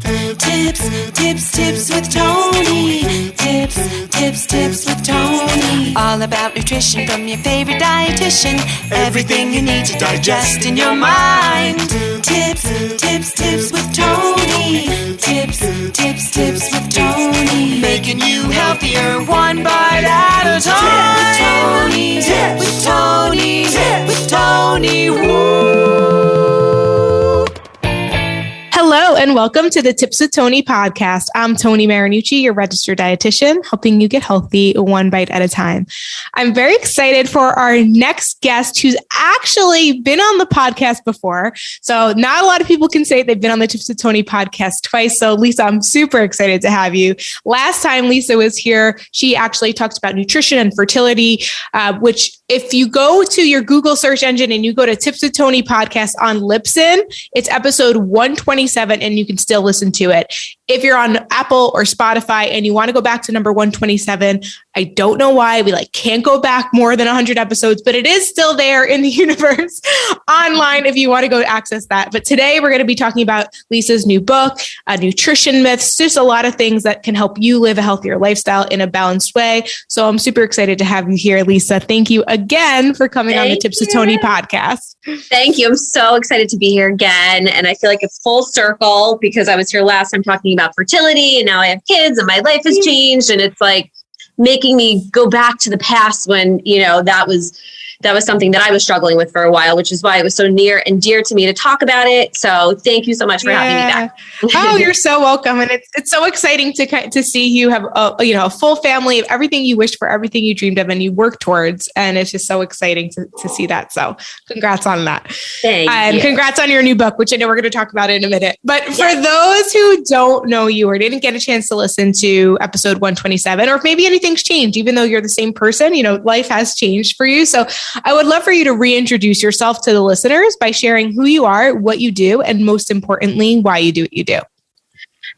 Tips with Tony. Tips with Tony. All about nutrition from your favorite dietitian. Everything you need to digest in your mind. Tips with Tony. Tips with Tony. Making you healthier one bite at a time. With Tony. Woo. Hello and welcome to the Tips with Tony podcast. I'm Tony Marinucci, your registered dietitian, helping you get healthy one bite at a time. I'm very excited for our next guest who's actually been on the podcast before. So not a lot of people can say they've been on the Tips with Tony podcast twice. So Lisa, I'm super excited to have you. Last time Lisa was here, she actually talked about nutrition and fertility, which if you go to your Google search engine and you go to Tips with Tony podcast on Libsyn, it's episode 127 and you can still listen to it. If you're on Apple or Spotify and you want to go back to number 127, I don't know why we can't go back more than 100 episodes, but it is still there in the universe online if you want to go access that. But today we're going to be talking about Lisa's new book, Nutrition Myths, just a lot of things that can help you live a healthier lifestyle in a balanced way. So I'm super excited to have you here, Lisa. Thank you again for coming on the Tips with Tony podcast. Thank you. I'm so excited to be here again. And I feel like it's full circle because I was here last time talking about fertility and now I have kids and my life has changed. And it's like making me go back to the past when, that was something that I was struggling with for a while, which is why it was so near and dear to me to talk about it. So thank you so much for having me back. Oh, you're so welcome. And it's so exciting to see you have a full family of everything you wished for, everything you dreamed of and you work towards. And it's just so exciting to see that. So congrats on that. And congrats on your new book, which I know we're going to talk about in a minute. But for those who don't know you or didn't get a chance to listen to episode 127, or if maybe anything's changed, even though you're the same person, life has changed for you. So I would love for you to reintroduce yourself to the listeners by sharing who you are, what you do, and most importantly, why you do what you do.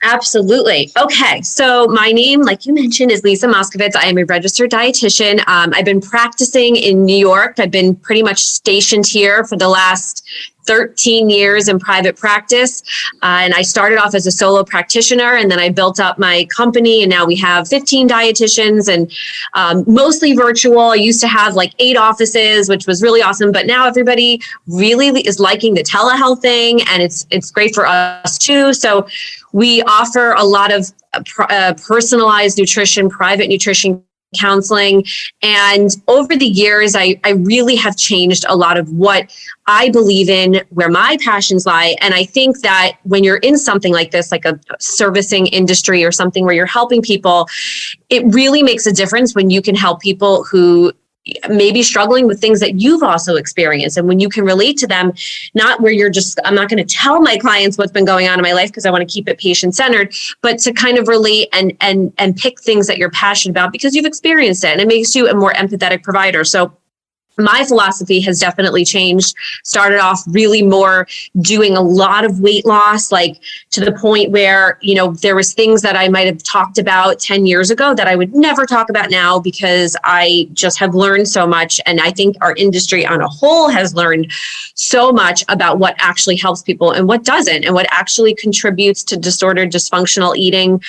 Absolutely. Okay. So my name, like you mentioned, is Lisa Moskovitz. I am a registered dietitian. I've been practicing in New York. I've been pretty much stationed here for the last 13 years in private practice. And I started off as a solo practitioner and then I built up my company and now we have 15 dietitians and mostly virtual. I used to have 8 offices, which was really awesome. But now everybody really is liking the telehealth thing and it's great for us too. So we offer a lot of personalized nutrition, private nutrition counseling. And over the years, I really have changed a lot of what I believe in, where my passions lie. And I think that when you're in something like this, like a servicing industry or something where you're helping people, it really makes a difference when you can help people who may be struggling with things that you've also experienced. And when you can relate to them, not where I'm not going to tell my clients what's been going on in my life because I want to keep it patient-centered, but to kind of relate and pick things that you're passionate about because you've experienced it and it makes you a more empathetic provider. So my philosophy has definitely changed. Started off really more doing a lot of weight loss, to the point where, there was things that I might have talked about 10 years ago that I would never talk about now because I just have learned so much. And I think our industry on a whole has learned so much about what actually helps people and what doesn't, and what actually contributes to disordered, dysfunctional eating,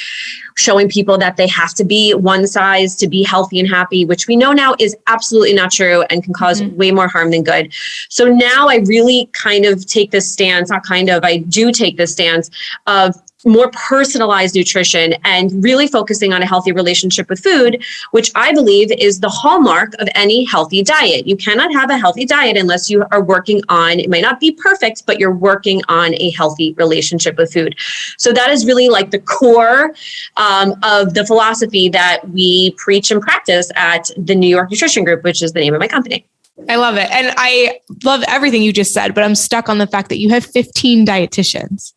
showing people that they have to be one size to be healthy and happy, which we know now is absolutely not true and can cause way more harm than good. So now I really kind of take this stance, I do take this stance of more personalized nutrition and really focusing on a healthy relationship with food, which I believe is the hallmark of any healthy diet. You cannot have a healthy diet unless you are working on, it might not be perfect, but you're working on a healthy relationship with food. So that is really the core of the philosophy that we preach and practice at the New York Nutrition Group, which is the name of my company. I love it. And I love everything you just said, but I'm stuck on the fact that you have 15 dietitians.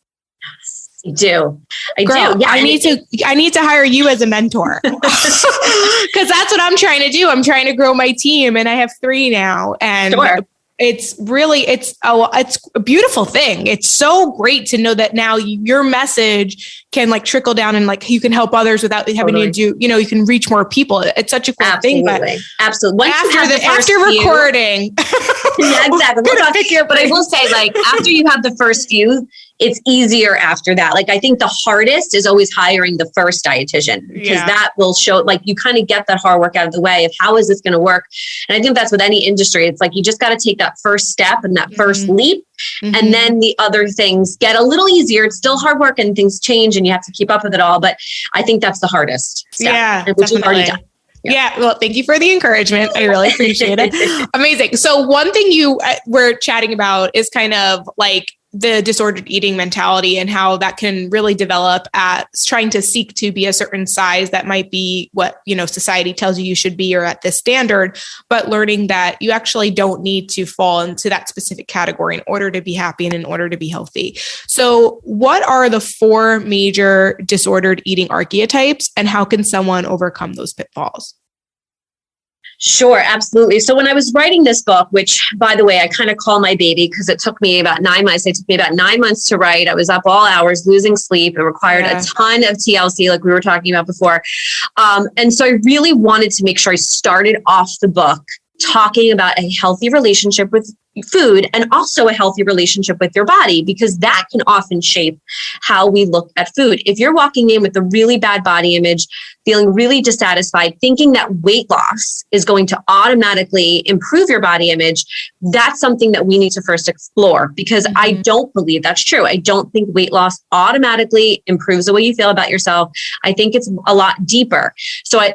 I do. Girl, yeah, I need to hire you as a mentor because that's what I'm trying to do. I'm trying to grow my team and I have 3 now. And it's a beautiful thing. It's so great to know that now your message can trickle down and you can help others without having to do, you can reach more people. It's such a cool thing. But absolutely. After recording. Yeah, exactly. But I will say after you have the first few, it's easier after that. Like, I think the hardest is always hiring the first dietitian, because that will show, like, you kind of get that hard work out of the way of how is this going to work. And I think that's with any industry. It's like, you just got to take that first step and that first leap. And then the other things get a little easier. It's still hard work and things change and you have to keep up with it all. But I think that's the hardest step, which we've already done. Yeah. Well, thank you for the encouragement. I really appreciate it. Amazing. So one thing you were chatting about is kind of like the disordered eating mentality and how that can really develop at trying to seek to be a certain size that might be what, society tells you should be or at this standard, but learning that you actually don't need to fall into that specific category in order to be happy and in order to be healthy. So what are the 4 major disordered eating archetypes and how can someone overcome those pitfalls? Sure, absolutely. So when I was writing this book, which, by the way, I kind of call my baby because it took me about 9 months. It took me about 9 months to write. I was up all hours, losing sleep. It required a ton of TLC, like we were talking about before. And so I really wanted to make sure I started off the book talking about a healthy relationship with food and also a healthy relationship with your body, because that can often shape how we look at food. If you're walking in with a really bad body image, feeling really dissatisfied, thinking that weight loss is going to automatically improve your body image, that's something that we need to first explore, because I don't believe that's true. I don't think weight loss automatically improves the way you feel about yourself. I think it's a lot deeper. So I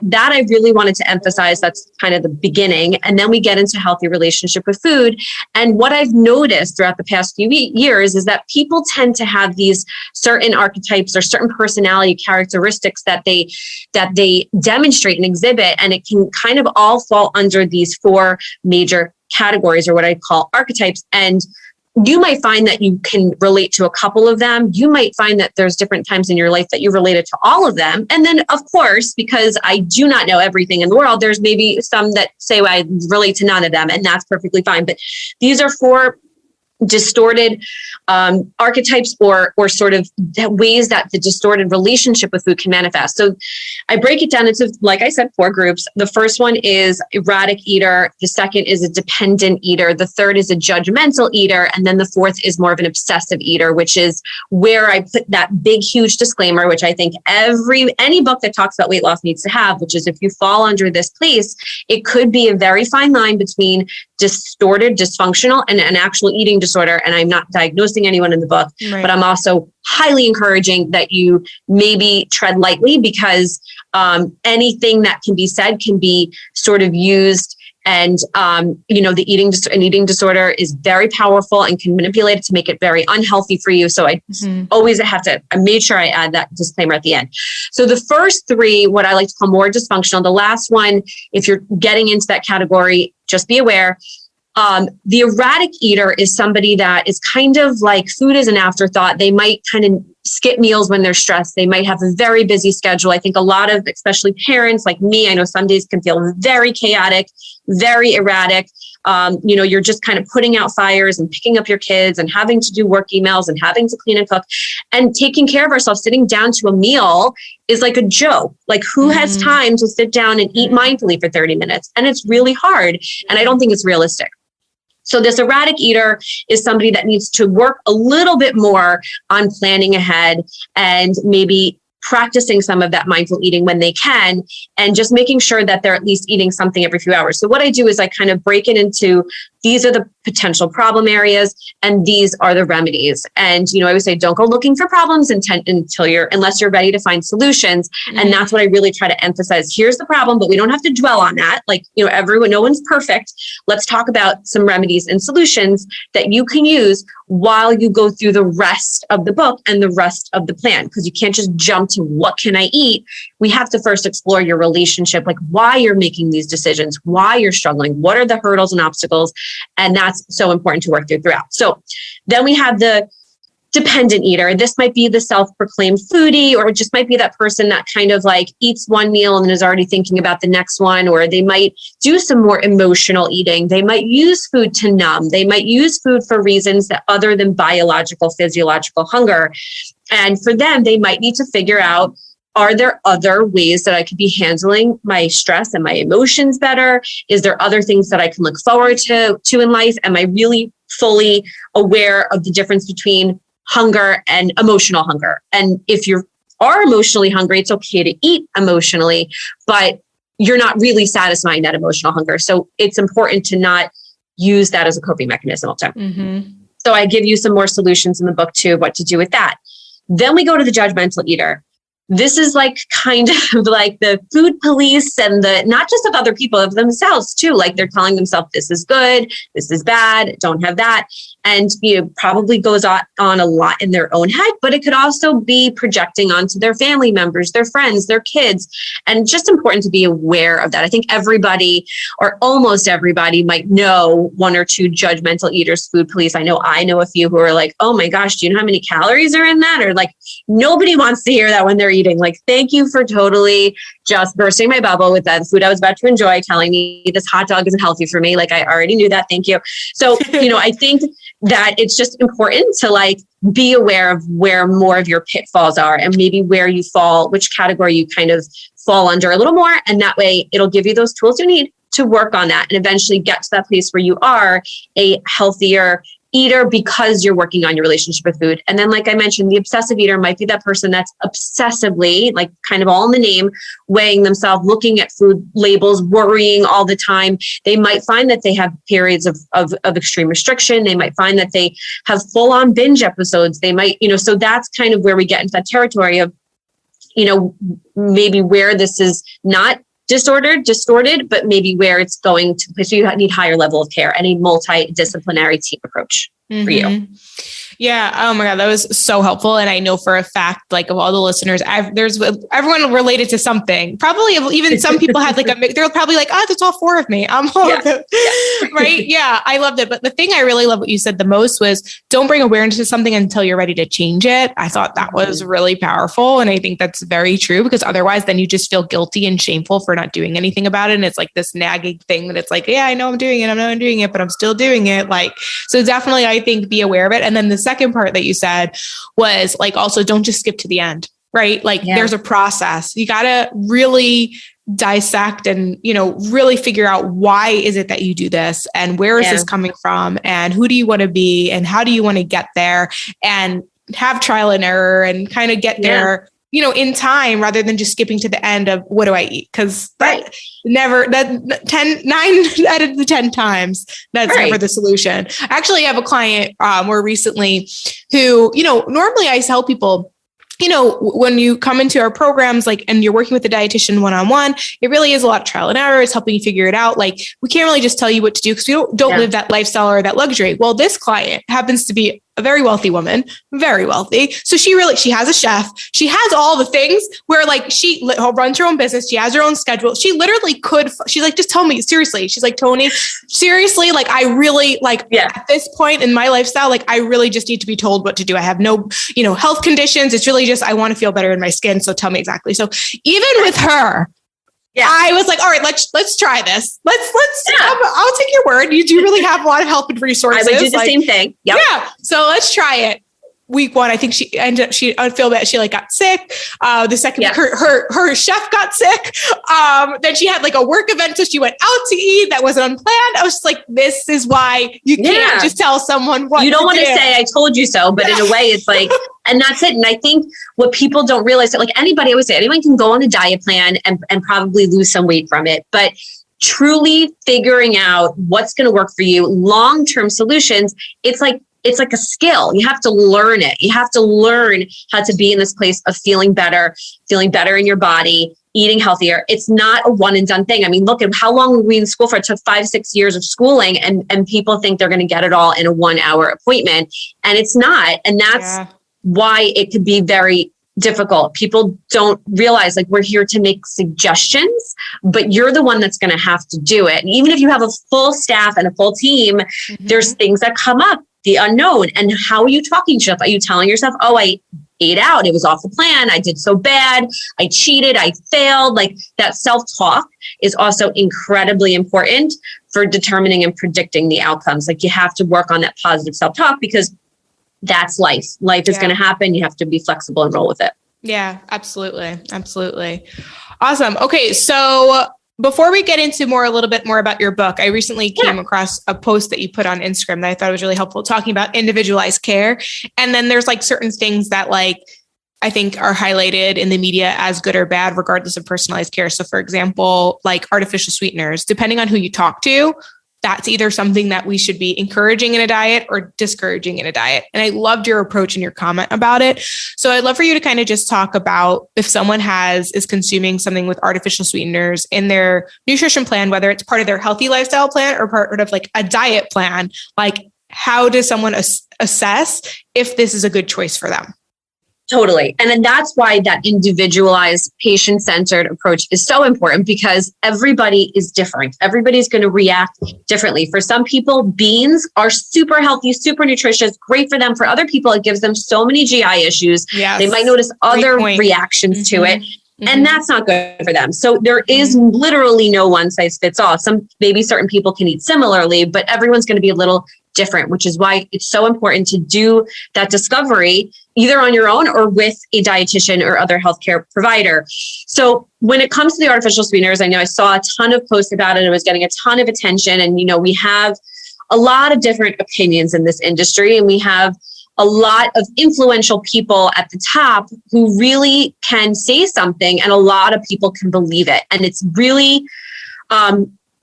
really wanted to emphasize. That's kind of the beginning. And then we get into healthy relationship with food. And what I've noticed throughout the past few years is that people tend to have these certain archetypes or certain personality characteristics that they demonstrate and exhibit. And it can kind of all fall under these 4 major categories, or what I call archetypes. And you might find that you can relate to a couple of them. You might find that there's different times in your life that you related to all of them. And then, of course, because I do not know everything in the world, there's maybe some that say, well, I relate to none of them, and that's perfectly fine. But these are 4 distorted archetypes or sort of ways that the distorted relationship with food can manifest. So I break it down into, like I said, 4 groups. The first one is erratic eater. The second is a dependent eater. The third is a judgmental eater. And then the fourth is more of an obsessive eater, which is where I put that big, huge disclaimer, which I think any book that talks about weight loss needs to have, which is if you fall under this place, it could be a very fine line between distorted, dysfunctional, and an actual eating disorder. And I'm not diagnosing anyone in the book, but I'm also highly encouraging that you maybe tread lightly, because anything that can be said can be sort of used. And, the eating disorder is very powerful and can manipulate it to make it very unhealthy for you. So I always have to, I made sure I add that disclaimer at the end. So the first 3, what I like to call more dysfunctional. The last one, if you're getting into that category, just be aware. The erratic eater is somebody that is kind of like food is an afterthought. They might kind of skip meals when they're stressed. They might have a very busy schedule. I think a lot of, especially parents like me, I know some days can feel very chaotic, very erratic. You're just kind of putting out fires and picking up your kids and having to do work emails and having to clean and cook and taking care of ourselves. Sitting down to a meal is like a joke. Like, who has time to sit down and eat mindfully for 30 minutes? And it's really hard. And I don't think it's realistic. So this erratic eater is somebody that needs to work a little bit more on planning ahead and maybe practicing some of that mindful eating when they can, and just making sure that they're at least eating something every few hours. So what I do is I kind of break it into, these are the potential problem areas and these are the remedies. And, I would say, don't go looking for problems unless you're ready to find solutions. And that's what I really try to emphasize. Here's the problem, but we don't have to dwell on that. Like, no one's perfect. Let's talk about some remedies and solutions that you can use while you go through the rest of the book and the rest of the plan, because you can't just jump to what can I eat. We have to first explore your relationship, like why you're making these decisions, why you're struggling, what are the hurdles and obstacles. And that's so important to work throughout. So then we have the dependent eater. This might be the self-proclaimed foodie, or it just might be that person that kind of like eats one meal and then is already thinking about the next one, or they might do some more emotional eating. They might use food to numb. They might use food for reasons that other than biological, physiological hunger. And for them, they might need to figure out, are there other ways that I could be handling my stress and my emotions better? Is there other things that I can look forward to in life? Am I really fully aware of the difference between hunger and emotional hunger. And if you are emotionally hungry, it's okay to eat emotionally, but you're not really satisfying that emotional hunger. So it's important to not use that as a coping mechanism all the time. Mm-hmm. So I give you some more solutions in the book too, what to do with that. Then we go to the judgmental eater. This is like kind of like the food police and the, not just of other people, of themselves too. Like they're telling themselves, this is good, this is bad, don't have that. And probably goes on a lot in their own head, but it could also be projecting onto their family members, their friends, their kids. And just important to be aware of that. I think everybody or almost everybody might know one or two judgmental eaters, food police. I know a few who are like, oh my gosh, do you know how many calories are in that? Or like, nobody wants to hear that when they're eating. Like, thank you for totally just bursting my bubble with that food I was about to enjoy, telling me this hot dog isn't healthy for me. Like, I already knew that. Thank you. So, I think that it's just important to like be aware of where more of your pitfalls are and maybe where you fall, which category you kind of fall under a little more. And that way it'll give you those tools you need to work on that and eventually get to that place where you are a healthier eater because you're working on your relationship with food. And then, like I mentioned, the obsessive eater might be that person that's obsessively, like kind of all in the name, weighing themselves, looking at food labels, worrying all the time. They might find that they have periods of extreme restriction. They might find that they have full on binge episodes. They might, so that's kind of where we get into that territory of, maybe where this is not distorted, but maybe where it's going to, so you need higher level of care and a multidisciplinary team approach for you. Yeah. Oh my God. That was so helpful. And I know for a fact, like of all the listeners, everyone related to something, probably even some people had like they're probably like, oh, that's all four of me. I'm all of them. Right. Yeah. I loved it. But the thing I really love what you said the most was don't bring awareness to something until you're ready to change it. I thought that was really powerful. And I think that's very true because otherwise then you just feel guilty and shameful for not doing anything about it. And it's like this nagging thing that it's like, yeah, I know I'm doing it, but I'm still doing it. Like, so definitely I think be aware of it. And then the second part that you said was like, also don't just skip to the end, right? Like there's a process. You got to really dissect and, really figure out why is it that you do this and where is this coming from and who do you want to be and how do you want to get there and have trial and error and kind of get there, in time rather than just skipping to the end of what do I eat? Cause nine out of the 10 times, that's never the solution. I actually have a client more recently who, normally I tell people, when you come into our programs, like, and you're working with a dietitian one-on-one, it really is a lot of trial and error. It's helping you figure it out. Like, we can't really just tell you what to do because we don't live that lifestyle or that luxury. Well, this client happens to be a very wealthy woman, very wealthy. So she has a chef. She has all the things where like she runs her own business. She has her own schedule. She literally she's like, just tell me seriously. She's like, Tony, seriously, like I really at this point in my lifestyle, like I really just need to be told what to do. I have no, health conditions. It's really just, I want to feel better in my skin. So tell me exactly. So even with her, I was like, all right, let's try this. I'll take your word. You do really have a lot of help and resources. I would do the same thing. Yep. Yeah. So let's try it. Week one, I think I feel bad. She got sick. The second, her chef got sick. Then she had like a work event. So she went out to eat. That wasn't unplanned. I was just like, this is why you can't just tell someone what you don't want to say. I told you so, but in a way it's like, and that's it. And I think what people don't realize that like anybody, I would say anyone can go on a diet plan and probably lose some weight from it, but truly figuring out what's going to work for you, long-term solutions, it's like a skill. You have to learn it. You have to learn how to be in this place of feeling better in your body, eating healthier. It's not a one and done thing. I mean, look at how long were we in school for? It took 5-6 years of schooling and people think they're going to get it all in a 1-hour appointment. And it's not. And that's why it could be very difficult. People don't realize like we're here to make suggestions, but you're the one that's going to have to do it. And even if you have a full staff and a full team, there's things that come up. The unknown. And how are you talking to yourself? Are you telling yourself, oh, I ate out. It was off the plan. I did so bad. I cheated. I failed. Like that self-talk is also incredibly important for determining and predicting the outcomes. Like you have to work on that positive self-talk because that's life. Life is going to happen. You have to be flexible and roll with it. Yeah, absolutely. Absolutely. Awesome. Okay. So Before we get into a little bit more about your book, I recently came across a post that you put on Instagram that I thought was really helpful, talking about individualized care. And then there's like certain things that like I think are highlighted in the media as good or bad, regardless of personalized care. So for example, like artificial sweeteners, depending on who you talk to, that's either something that we should be encouraging in a diet or discouraging in a diet. And I loved your approach and your comment about it. So I'd love for you to kind of just talk about if someone is consuming something with artificial sweeteners in their nutrition plan, whether it's part of their healthy lifestyle plan or part of like a diet plan, like how does someone assess if this is a good choice for them? Totally. And then that's why that individualized, patient-centered approach is so important, because everybody is different. Everybody's going to react differently. For some people, beans are super healthy, super nutritious, great for them. For other people, it gives them so many GI issues. Yes. They might notice other reactions to it. And that's not good for them. So there is literally no one size fits all. Maybe certain people can eat similarly, but everyone's going to be a little different, which is why it's so important to do that discovery either on your own or with a dietitian or other healthcare provider. So when it comes to the artificial sweeteners, I know I saw a ton of posts about it. It was getting a ton of attention. And, we have a lot of different opinions in this industry, and we have a lot of influential people at the top who really can say something, and a lot of people can believe it. And it's really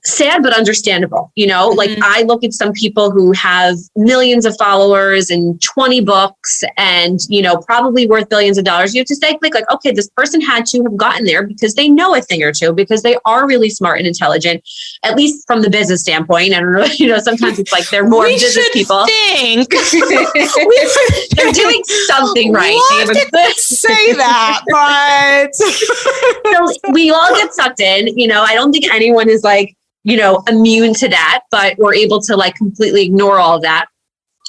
sad, but understandable. Like I look at some people who have millions of followers and 20 books and, probably worth billions of dollars. You have to say, like, okay, this person had to have gotten there because they know a thing or two, because they are really smart and intelligent, at least from the business standpoint. And, sometimes it's like they're more business people. Think. They're doing something right. Say that, but so we all get sucked in. I don't think anyone is like, immune to that, but we're able to like completely ignore all of that.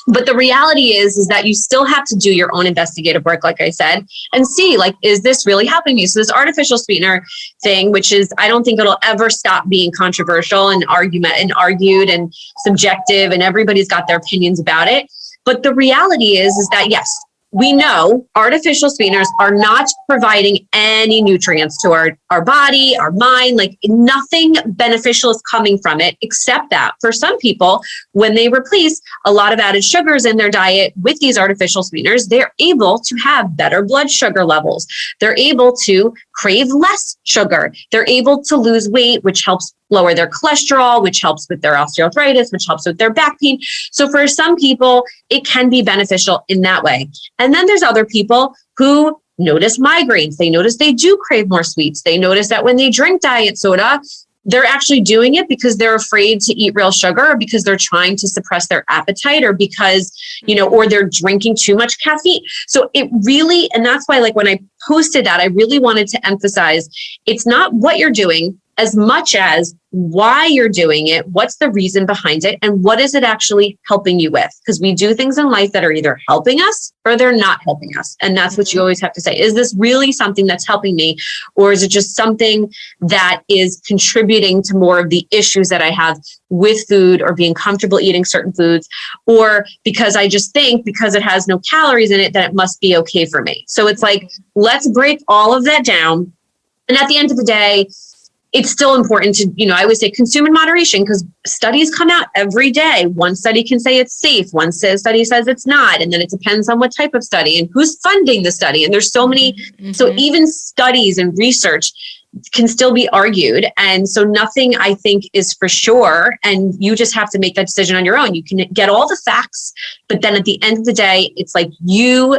But the reality is that you still have to do your own investigative work, like I said, and see, like, is this really helping me? So this artificial sweetener thing, which is, I don't think it'll ever stop being controversial and argued and subjective, and everybody's got their opinions about it. But the reality is that, yes, we know artificial sweeteners are not providing any nutrients to our body, our mind, like nothing beneficial is coming from it, except that for some people, when they replace a lot of added sugars in their diet with these artificial sweeteners, they're able to have better blood sugar levels. They're able to crave less sugar. They're able to lose weight, which helps lower their cholesterol, which helps with their osteoarthritis, which helps with their back pain. So for some people, it can be beneficial in that way. And then there's other people who notice migraines. They notice they do crave more sweets. They notice that when they drink diet soda, they're actually doing it because they're afraid to eat real sugar, or because they're trying to suppress their appetite, or because, or they're drinking too much caffeine. So it really, and that's why, like, when I posted that, I really wanted to emphasize it's not what you're doing as much as why you're doing it, what's the reason behind it, and what is it actually helping you with? Because we do things in life that are either helping us or they're not helping us. And that's what you always have to say. Is this really something that's helping me? Or is it just something that is contributing to more of the issues that I have with food, or being comfortable eating certain foods? Or because I just think because it has no calories in it, that it must be okay for me. So it's like, let's break all of that down. And at the end of the day, it's still important to, I always say consume in moderation, because studies come out every day. One study can say it's safe. One study says it's not. And then it depends on what type of study and who's funding the study. And there's so many. So even studies and research can still be argued. And so nothing, I think, is for sure. And you just have to make that decision on your own. You can get all the facts, but then at the end of the day, it's like you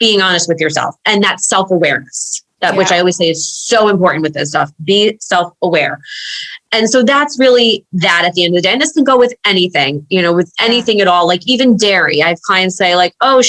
being honest with yourself, and that self-awareness. Which I always say is so important with this stuff. Be self-aware. And so that's really that at the end of the day. And this can go with anything, with anything at all. Like even dairy. I have clients say like, oh,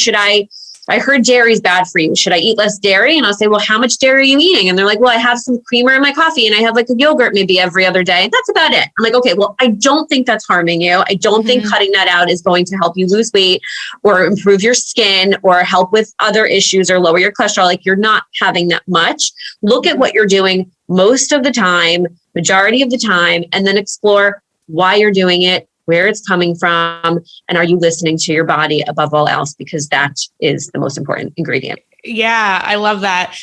I heard dairy is bad for you. Should I eat less dairy? And I'll say, well, how much dairy are you eating? And they're like, well, I have some creamer in my coffee and I have like a yogurt maybe every other day. And that's about it. I'm like, okay, well, I don't think that's harming you. I don't think cutting that out is going to help you lose weight or improve your skin or help with other issues or lower your cholesterol. Like you're not having that much. Look at what you're doing most of the time, majority of the time, and then explore why you're doing it, where it's coming from, and are you listening to your body above all else? Because that is the most important ingredient. Yeah, I love that.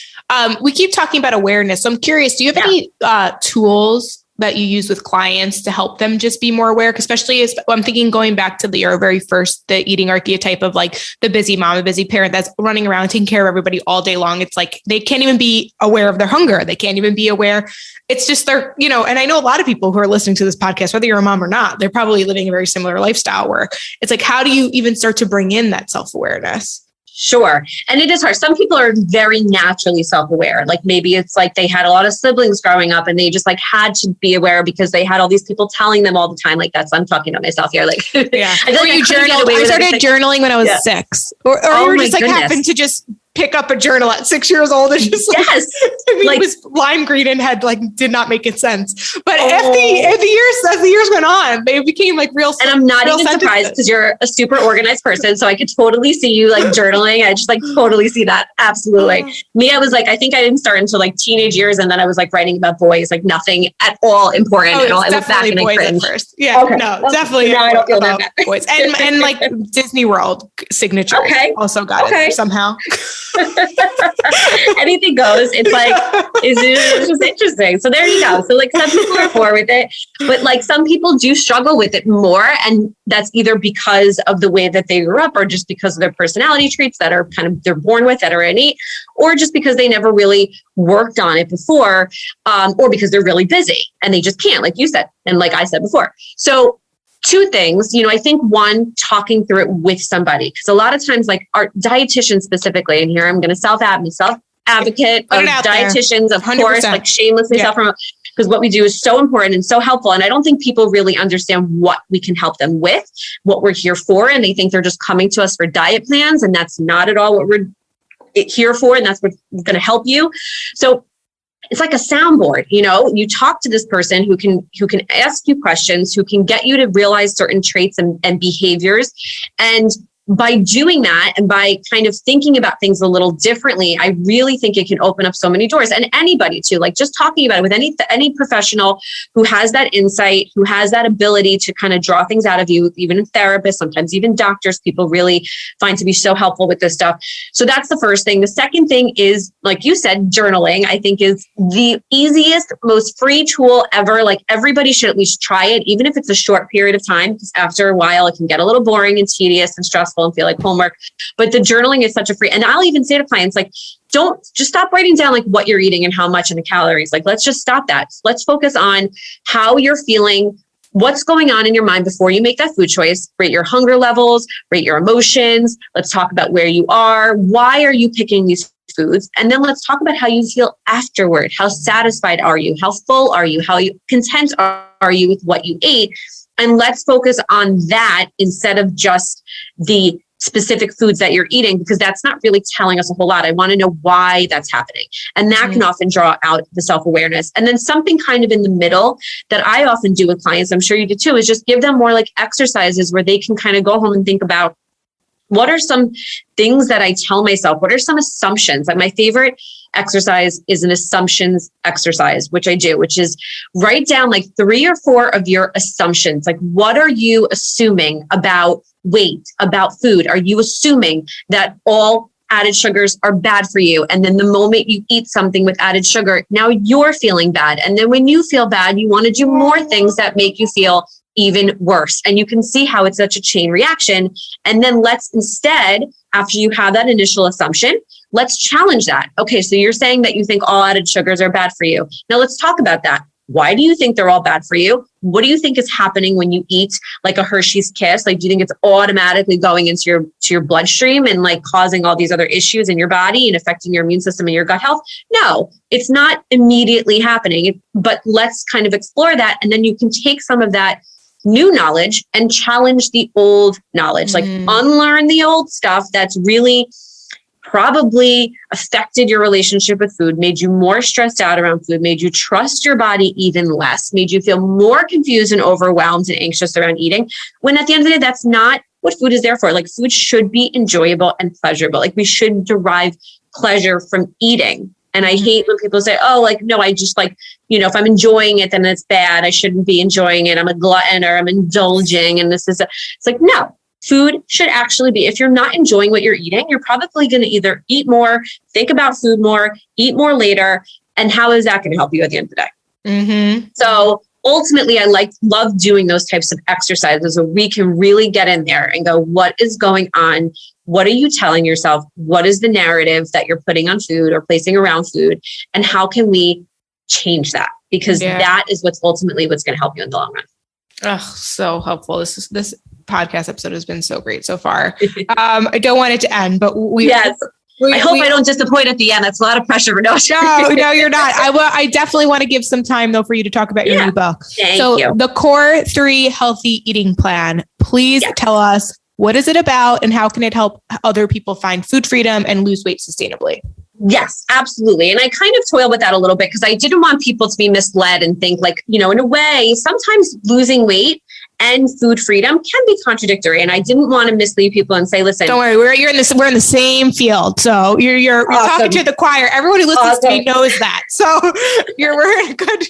We keep talking about awareness. So I'm curious, do you have any tools that you use with clients to help them just be more aware? Especially as I'm thinking going back to your very first, the eating archetype of like the busy mom, a busy parent that's running around taking care of everybody all day long. It's like, they can't even be aware of their hunger. They can't even be aware. It's just they're, and I know a lot of people who are listening to this podcast, whether you're a mom or not, they're probably living a very similar lifestyle where it's like, how do you even start to bring in that self-awareness? Sure. And it is hard. Some people are very naturally self-aware. Like maybe it's like they had a lot of siblings growing up and they just like had to be aware because they had all these people telling them all the time. Like I'm talking to myself here. Like, yeah. I started journaling when I was 6 or you were just like happened to just pick up a journal at 6 years old and just it was lime green and had did not make it sense. But as the years went on, they became like real. And I'm not even surprised because you're a super organized person. So I could totally see you like journaling. I just totally see that. Absolutely. Me, I was like, I think I didn't start until teenage years. And then I was writing about boys, nothing at all important. Oh, I look back and I cringe. First. Yeah, okay. No, definitely. Now I don't feel that bad. Boys. And Disney World signature. Okay. Also got it there somehow. Anything goes. It's just interesting. So there you go. So some people are poor with it, but some people do struggle with it more. And that's either because of the way that they grew up or just because of their personality traits that are they're born with that are innate, or just because they never really worked on it before, or because they're really busy and they just can't, like you said. And like I said before. So two things, I think one, talking through it with somebody, because a lot of times our dietitians specifically, and here I'm going to self-advocate of dietitians, of 100%. Course, shamelessly self-promote, because what we do is so important and so helpful. And I don't think people really understand what we can help them with, what we're here for. And they think they're just coming to us for diet plans. And that's not at all what we're here for. And that's what's going to help you. So it's like a soundboard, you talk to this person who can ask you questions, who can get you to realize certain traits and behaviors. And by doing that and by kind of thinking about things a little differently, I really think it can open up so many doors. And anybody too, just talking about it with any professional who has that insight, who has that ability to kind of draw things out of you, even therapists, sometimes even doctors, people really find to be so helpful with this stuff. So that's the first thing. The second thing is, like you said, journaling, I think is the easiest, most free tool ever. Everybody should at least try it, even if it's a short period of time, because after a while it can get a little boring and tedious and stressful and feel like homework. But the journaling is such a free, and I'll even say to clients, don't just stop writing down what you're eating and how much and the calories. Let's just stop that. Let's focus on how you're feeling, what's going on in your mind before you make that food choice. Rate your hunger levels, rate your emotions. Let's talk about where you are. Why are you picking these foods? And then let's talk about how you feel afterward. How satisfied are you? How full are you? How content are you with what you ate? And let's focus on that instead of just the specific foods that you're eating, because that's not really telling us a whole lot. I want to know why that's happening. And that can often draw out the self-awareness. And then something kind of in the middle that I often do with clients, I'm sure you do too, is just give them more exercises where they can kind of go home and think about, what are some things that I tell myself? What are some assumptions? My favorite exercise is an assumptions exercise, which I do, which is write down 3 or 4 of your assumptions. What are you assuming about weight, about food? Are you assuming that all added sugars are bad for you? And then the moment you eat something with added sugar, now you're feeling bad. And then when you feel bad, you want to do more things that make you feel even worse. And you can see how it's such a chain reaction. And then let's instead, after you have that initial assumption, let's challenge that. Okay, so you're saying that you think all added sugars are bad for you. Now let's talk about that. Why do you think they're all bad for you? What do you think is happening when you eat a Hershey's Kiss? Do you think it's automatically going into your bloodstream and causing all these other issues in your body and affecting your immune system and your gut health? No, it's not immediately happening. But let's kind of explore that. And then you can take some of that new knowledge and challenge the old knowledge, unlearn the old stuff that's really probably affected your relationship with food, made you more stressed out around food, made you trust your body even less, made you feel more confused and overwhelmed and anxious around eating. When at the end of the day, that's not what food is there for. Food should be enjoyable and pleasurable. We should derive pleasure from eating. And I hate when people say, no, I just if I'm enjoying it, then it's bad. I shouldn't be enjoying it. I'm a glutton or I'm indulging. And it's no, food should actually be, if you're not enjoying what you're eating, you're probably going to either eat more, think about food more, eat more later. And how is that going to help you at the end of the day? Mm-hmm. So ultimately, I love doing those types of exercises where we can really get in there and go, what is going on? What are you telling yourself? What is the narrative that you're putting on food or placing around food? And how can we change that? Because that is what's ultimately what's going to help you in the long run. Oh, so helpful. This podcast episode has been so great so far. I don't want it to end, but I hope I don't disappoint at the end. That's a lot of pressure. No, you're not. I definitely want to give some time though for you to talk about your new book. Thank you. The Core 3 Healthy Eating Plan. Please tell us, what is it about and how can it help other people find food freedom and lose weight sustainably? Yes, absolutely. And I kind of toil with that a little bit because I didn't want people to be misled and think like, in a way, sometimes losing weight and food freedom can be contradictory. And I didn't want to mislead people and say, listen, don't worry, we're in the same field. So you're talking to the choir. Everyone who listens to me knows that. So we're in a good,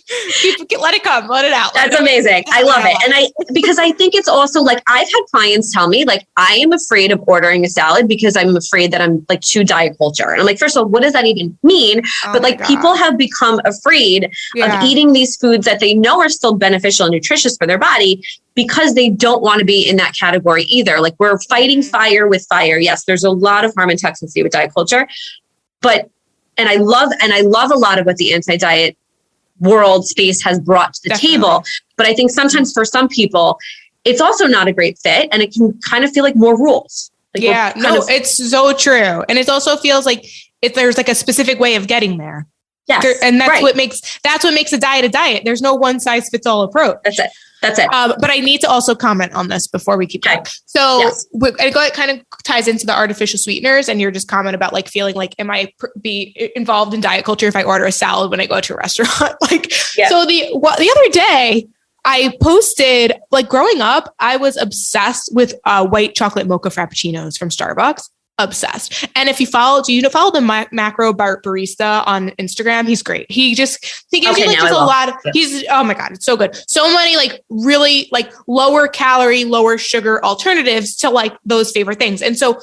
let it come, let it out. That's amazing. I love it. And because I think it's also like, I've had clients tell me like, I am afraid of ordering a salad because I'm afraid that I'm like too diet culture. And I'm like, first of all, what does that even mean? But like people have become afraid of eating these foods that they know are still beneficial and nutritious for their body, because they don't want to be in that category either. Like we're fighting fire with fire. Yes, there's a lot of harm and toxicity with diet culture, and I love a lot of what the anti-diet world space has brought to the table. But I think sometimes for some people, it's also not a great fit, and it can kind of feel like more rules. Like it's so true. And it also feels like there's like a specific way of getting there. Yes, and that's what makes a diet. There's no one size fits all approach. That's it. But I need to also comment on this before we keep going. So it kind of ties into the artificial sweeteners, and you're just comment about like feeling like, am I be involved in diet culture if I order a salad when I go to a restaurant? So the other day I posted, like growing up, I was obsessed with white chocolate mocha frappuccinos from Starbucks. Obsessed. And if you follow the macro barista on Instagram, he's great. He gives you like just a lot of, oh my God, it's so good. So many like really like lower calorie, lower sugar alternatives to like those favorite things. And so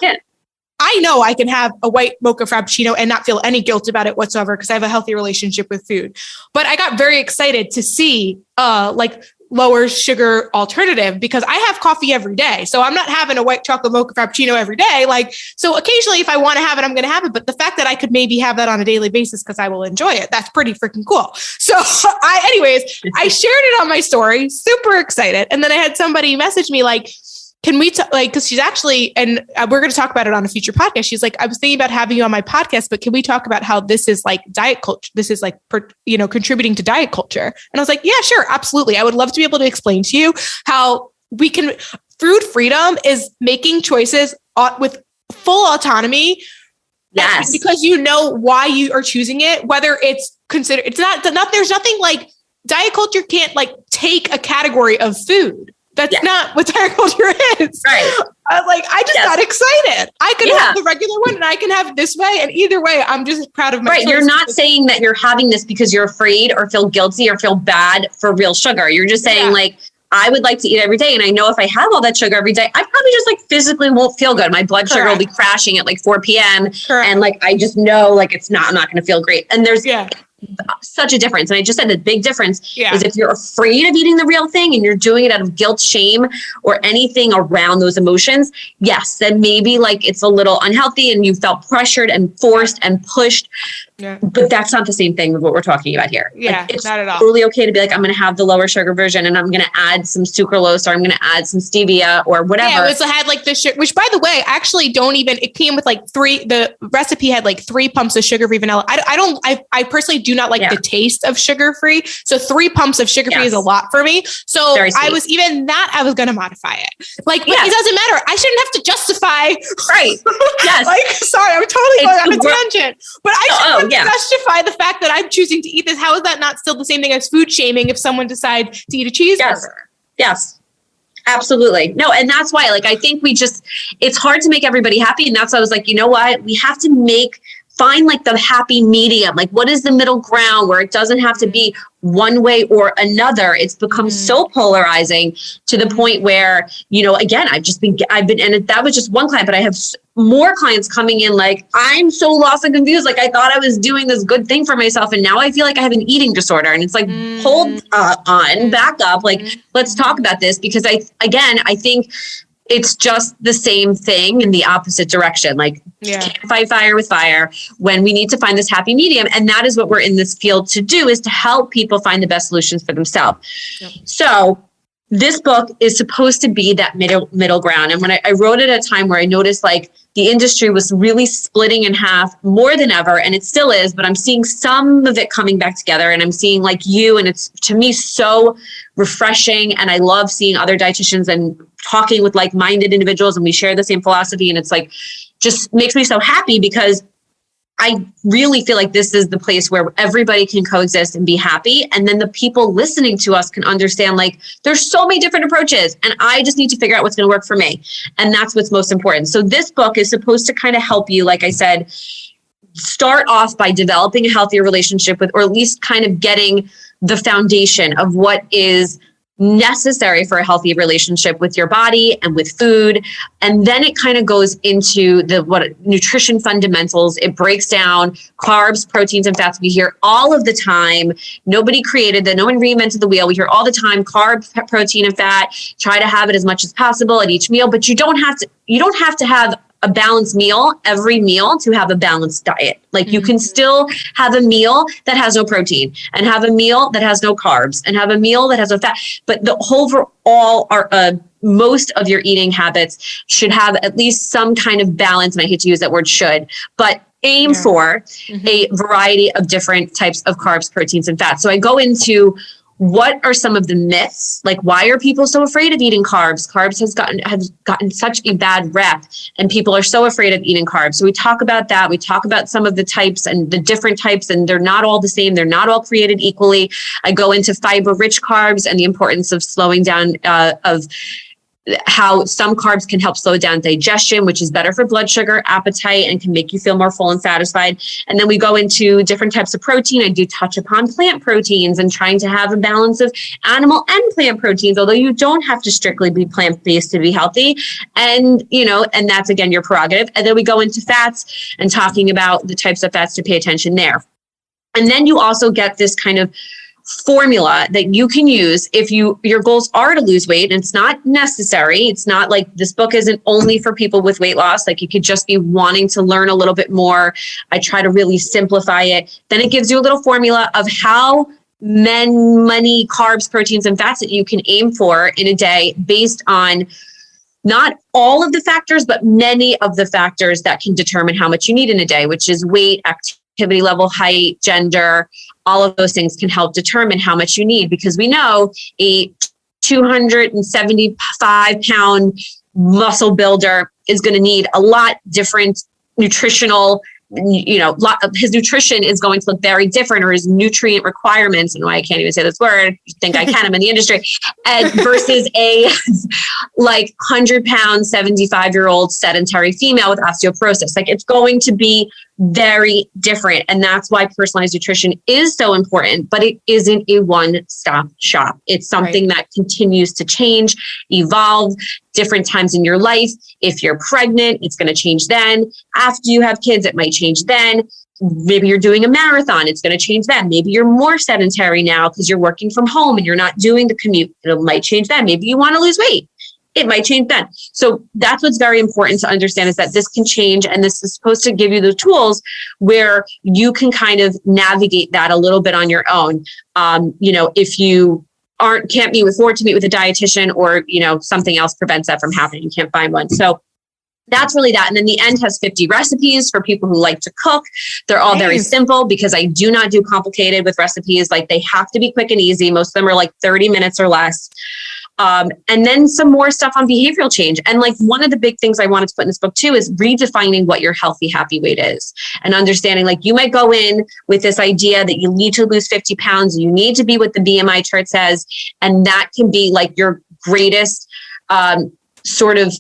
I know I can have a white mocha frappuccino and not feel any guilt about it whatsoever because I have a healthy relationship with food. But I got very excited to see like lower sugar alternative because I have coffee every day. So I'm not having a white chocolate mocha frappuccino every day. Like, so occasionally if I want to have it, I'm going to have it. But the fact that I could maybe have that on a daily basis because I will enjoy it, that's pretty freaking cool. So I shared it on my story, super excited. And then I had somebody message me like, can we because she's actually, and we're going to talk about it on a future podcast. She's like, I was thinking about having you on my podcast, but can we talk about how this is like diet culture? This is like, contributing to diet culture. And I was like, yeah, sure. Absolutely. I would love to be able to explain to you how food freedom is making choices with full autonomy. Yes. Because you know why you are choosing it, whether it's considered, there's nothing like diet culture can't like take a category of food. That's not what diet culture is. Right. I just got excited. I could have the regular one and I can have it this way. And either way, I'm just proud of my choice. You're not saying that you're having this because you're afraid or feel guilty or feel bad for real sugar. You're just saying like, I would like to eat every day. And I know if I have all that sugar every day, I probably just like physically won't feel good. My blood sugar will be crashing at like 4 p.m. And like, I just know like I'm not going to feel great. And there's such a difference. And I just said the big difference is if you're afraid of eating the real thing and you're doing it out of guilt, shame, or anything around those emotions, yes, then maybe like it's a little unhealthy and you felt pressured and forced and pushed. Yeah. But that's not the same thing with what we're talking about here. Yeah, like, it's not at all. Totally okay to be like, I'm going to have the lower sugar version and I'm going to add some sucralose or I'm going to add some stevia or whatever. Yeah, it had like the sugar, which by the way, actually it came with like the recipe had like 3 pumps of sugar-free vanilla. I personally do not like the taste of sugar-free. So 3 pumps of sugar-free is a lot for me. So I was going to modify it. Like, but it doesn't matter. I shouldn't have to justify. Right. Yes. Like, sorry, I'm totally going on a tangent, but I should justify the fact that I'm choosing to eat this. How is that not still the same thing as food shaming if someone decides to eat a cheeseburger? Yes. Absolutely. No. And that's why, like, I think it's hard to make everybody happy. And that's why I was like, you know what? We have to make find like the happy medium. Like, what is the middle ground where it doesn't have to be one way or another? It's become so polarizing to the point where, you know, again, I've been, and that was just one client, but I have more clients coming in like, I'm so lost and confused. Like, I thought I was doing this good thing for myself, and now I feel like I have an eating disorder. And it's like, hold on, back up. Like, let's talk about this, because I think it's just the same thing in the opposite direction. Like, can't fight fire with fire, when we need to find this happy medium. And that is what we're in this field to do, is to help people find the best solutions for themselves. Yep. So this book is supposed to be that middle ground. And when I wrote it at a time where I noticed like the industry was really splitting in half more than ever, and it still is, but I'm seeing some of it coming back together, and I'm seeing like you, and it's, to me, so refreshing. And I love seeing other dietitians and talking with like-minded individuals, and we share the same philosophy. And it's like, just makes me so happy, because I really feel like this is the place where everybody can coexist and be happy. And then the people listening to us can understand, like, there's so many different approaches, and I just need to figure out what's going to work for me. And that's what's most important. So this book is supposed to kind of help you, like I said, start off by developing a healthier relationship with, or at least kind of getting the foundation of what is necessary for a healthy relationship with your body and with food. And then it kind of goes into nutrition fundamentals. It breaks down carbs, proteins, and fats. We hear all of the time. Nobody created that. No one reinvented the wheel. We hear all the time, carb, protein, and fat. Try to have it as much as possible at each meal, but you don't have to have a balanced meal every meal to have a balanced diet. Like, you can still have a meal that has no protein, and have a meal that has no carbs, and have a meal that has no fat. But the overall most of your eating habits should have at least some kind of balance. And I hate to use that word should, but aim for a variety of different types of carbs, proteins, and fats. So I go into what are some of the myths? Like, why are people so afraid of eating carbs? Carbs has gotten such a bad rep, and people are so afraid of eating carbs. So we talk about that. We talk about some of the types and the different types, and they're not all the same. They're not all created equally. I go into fiber-rich carbs and the importance of slowing down of how some carbs can help slow down digestion, which is better for blood sugar, appetite, and can make you feel more full and satisfied. And then we go into different types of protein. I do touch upon plant proteins and trying to have a balance of animal and plant proteins, although you don't have to strictly be plant-based to be healthy. And, you know, and that's, again, your prerogative. And then we go into fats and talking about the types of fats to pay attention there. And then you also get this kind of formula that you can use if your goals are to lose weight. And it's not necessary. It's not like this book isn't only for people with weight loss. Like, you could just be wanting to learn a little bit more. I try to really simplify it. Then it gives you a little formula of how many carbs, proteins, and fats that you can aim for in a day, based on not all of the factors, but many of the factors that can determine how much you need in a day, which is weight, activity level, height, gender. All of those things can help determine how much you need, because we know a 275-pound muscle builder is going to need a lot different nutritional, his nutrition is going to look very different, or his nutrient requirements, and why I can't even say this word, you think I can, I'm in the industry, versus a like 100-pound, 75-year-old sedentary female with osteoporosis. Like, it's going to be very different. And that's why personalized nutrition is so important, but it isn't a one-stop shop. It's something that continues to change, evolve, different times in your life. If you're pregnant, it's going to change then. After you have kids, it might change then. Maybe you're doing a marathon, it's going to change then. Maybe you're more sedentary now because you're working from home and you're not doing the commute. It might change then. Maybe you want to lose weight. It might change then. So that's what's very important to understand, is that this can change, and this is supposed to give you the tools where you can kind of navigate that a little bit on your own. If you can't afford to meet with a dietitian, or, something else prevents that from happening, you can't find one. So that's really that. And then the end has 50 recipes for people who like to cook. They're all very simple, because I do not do complicated with recipes. Like, they have to be quick and easy. Most of them are like 30 minutes or less. And then some more stuff on behavioral change. And like, one of the big things I wanted to put in this book too is redefining what your healthy, happy weight is, and understanding, like, you might go in with this idea that you need to lose 50 pounds. You need to be what the BMI chart says. And that can be like your greatest, sort of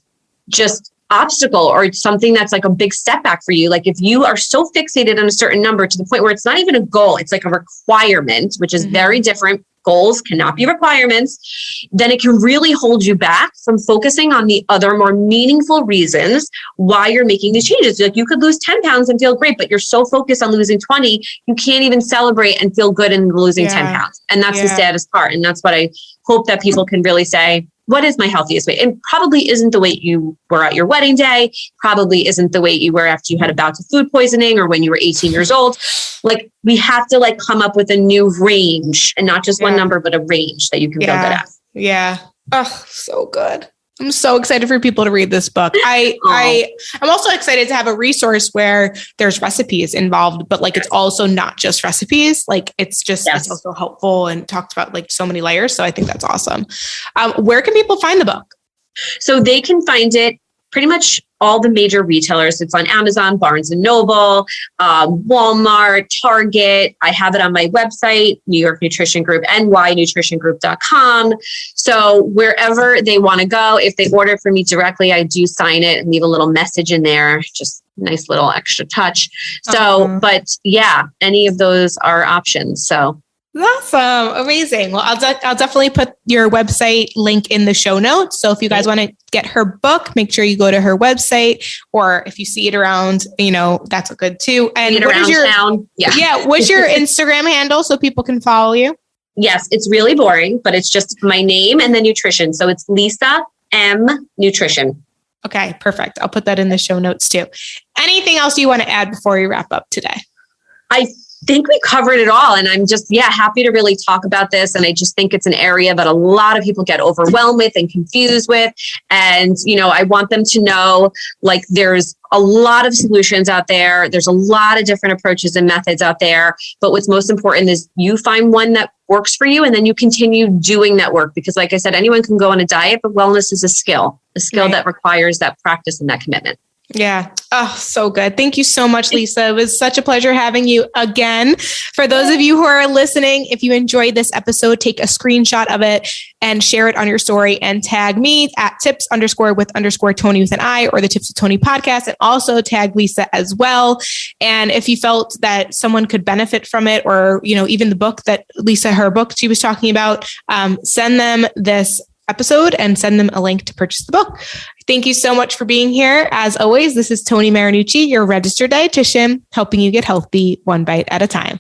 just obstacle or it's something that's like a big step back for you. Like if you are so fixated on a certain number to the point where it's not even a goal, it's like a requirement, which is very different. Goals cannot be requirements, then it can really hold you back from focusing on the other more meaningful reasons why you're making these changes. Like you could lose 10 pounds and feel great, but you're so focused on losing 20, you can't even celebrate and feel good in losing 10 pounds. And that's the saddest part. And that's what I hope that people can really say, what is my healthiest weight? And probably isn't the weight you were at your wedding day, probably isn't the weight you were after you had a bout of food poisoning or when you were 18 years old. Like we have to like come up with a new range and not just one number, but a range that you can feel good at. Yeah. Oh, so good. I'm so excited for people to read this book. I'm also excited to have a resource where there's recipes involved, but like, it's also not just recipes. Like it's just, it's also helpful and talks about like so many layers. So I think that's awesome. Where can people find the book? So they can find it pretty much all the major retailers. It's on Amazon, Barnes and Noble, Walmart, Target. I have it on my website, New York Nutrition Group, nynutritiongroup.com. So wherever they want to go, if they order from me directly, I do sign it and leave a little message in there. Just nice little extra touch. So, but yeah, any of those are options. So. Awesome. Amazing. Well, I'll definitely put your website link in the show notes. So if you guys want to get her book, make sure you go to her website, or if you see it around, that's good too. And what is your town? What's your Instagram handle so people can follow you? Yes, it's really boring, but it's just my name and then nutrition. So it's Lisa M Nutrition. Okay, perfect. I'll put that in the show notes too. Anything else you want to add before we wrap up today? I think we covered it all. And I'm just, happy to really talk about this. And I just think it's an area that a lot of people get overwhelmed with and confused with. And, I want them to know, like, there's a lot of solutions out there. There's a lot of different approaches and methods out there. But what's most important is you find one that works for you and then you continue doing that work. Because like I said, anyone can go on a diet, but wellness is a skill that requires that practice and that commitment. Yeah. Oh, so good. Thank you so much, Lisa. It was such a pleasure having you again. For those of you who are listening, if you enjoyed this episode, take a screenshot of it and share it on your story and tag me at tips_with_Tony with an I, or the Tips with Tony podcast, and also tag Lisa as well. And if you felt that someone could benefit from it, or, even the book that Lisa, her book she was talking about, send them this episode and send them a link to purchase the book. Thank you so much for being here. As always, this is Tony Marinucci, your registered dietitian, helping you get healthy one bite at a time.